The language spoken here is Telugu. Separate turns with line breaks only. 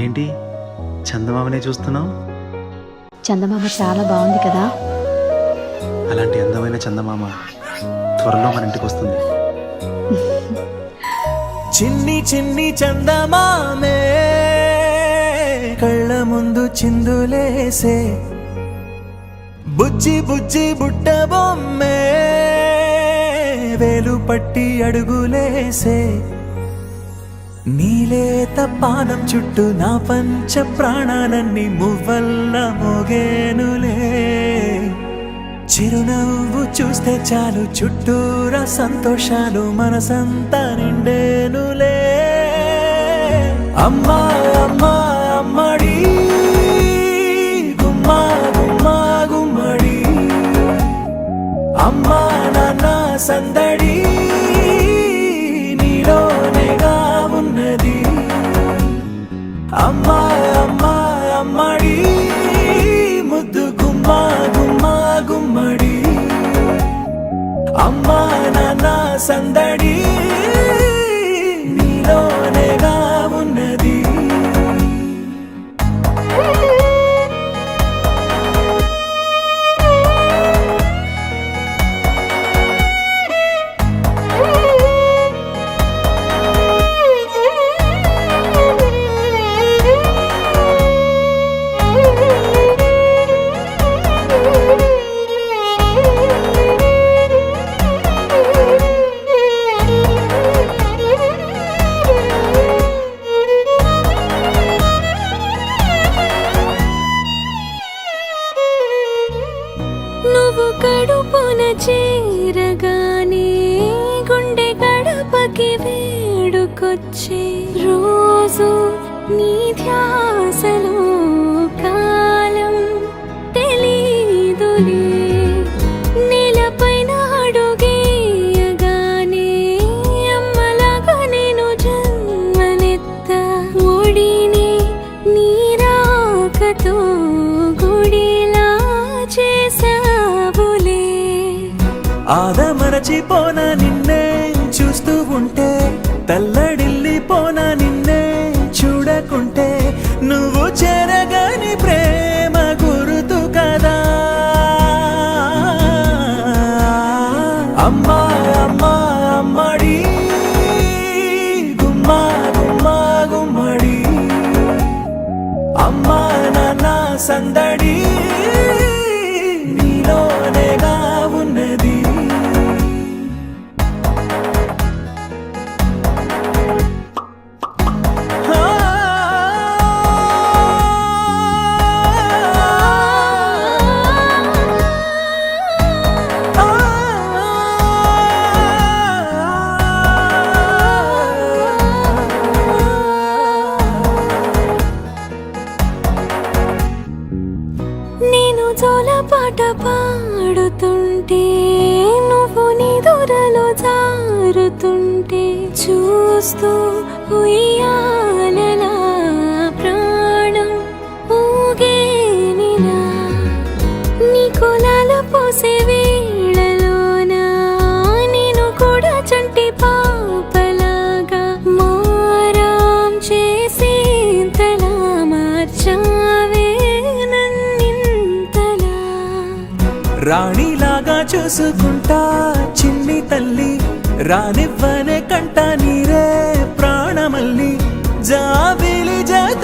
ఏంటి చందమామనే చూస్తున్నావు?
చందమామ చాలా బాగుంది కదా.
అలాంటి అందమైన చందమామ త్వరలో మన ఇంటికి వస్తుంది.
చిన్ని చిన్ని చందమామే కళ్ళ ముందు చిందులేసే, బుజ్జి బుజ్జి బుట్ట బొమ్మే వేలు పట్టి అడుగులేసే, నీలేత పాదం చుట్టూ నా పంచ ప్రాణాలన్నీ మువ్వల్ల మోగేనులే. చిరునవ్వు చూస్తే చాలు చుట్టూరా సంతోషాలు మనసంతా నిండేనులే. అమ్మా అమ్మా అమ్మడి గుమ్మా గుమ్మా గుమ్మడి, అమ్మా నాన్న సందడి నీలోనేగా ఉన్నది. అమ్మా అమ్మా అమ్మడి ముద్దు గుమ్మా గుమ్మా గుమ్మడి, అమ్మా నాన్న సందడి నీలోనేగా ఉన్నది.
నువ్వు కడుపున చేరగానే గుండె గడపకి వేడుకొచ్చే, రోజు నీ ధ్యాసలో కాలం తెలీదులే. నేలపైన అడుగేయగానే అమ్మలాగా నేను జన్మనెత్త, ఒడిని నీ రాకతో గుడిలా చేసావులే.
ఆదమరచిపోన నిన్నే చూస్తూ ఉంటే, తల్లడిల్లిపోన నిన్నే చూడకుంటే, నువ్వు చెరగని ప్రేమ గురుతు కదా. అమ్మా అమ్మా అమ్మడి గుమ్మా గుమ్మా గుమ్మడి, అమ్మా నాన్న సందడి నీలోనేగా ఉన్నది.
నేను జోలపాట పాడుతుంటే, నువ్వు నీ దూరలో జారుతుంటే, చూస్తూ ఉయ్యాలలా ప్రాణం ఊగేనిలా. నీ కులాల పోసే వేళలోన నేను కూడా చంటి పాపలాగా మారాం చేసేంతలా మార్చావే నన్నింతలా.
రాణిలాగా చూసుకుంటా చిన్ని తల్లి, రానివ్వనే కంట నీరే ప్రాణమల్లి, జాబిలి జత